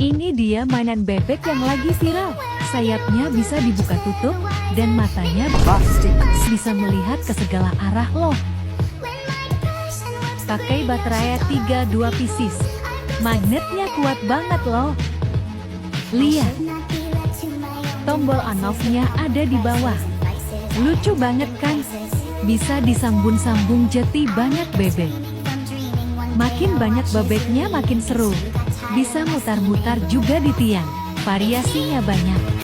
Ini dia mainan bebek yang lagi viral. Sayapnya bisa dibuka tutup, dan matanya bisa melihat ke segala arah loh. Pakai baterai 32 pieces. Magnetnya kuat banget loh. Lihat. Tombol on-off-nya ada di bawah. Lucu banget kan? Bisa disambung-sambung jeti banyak bebek. Makin banyak bebeknya makin seru. Bisa mutar-mutar juga di tiang. Variasinya banyak.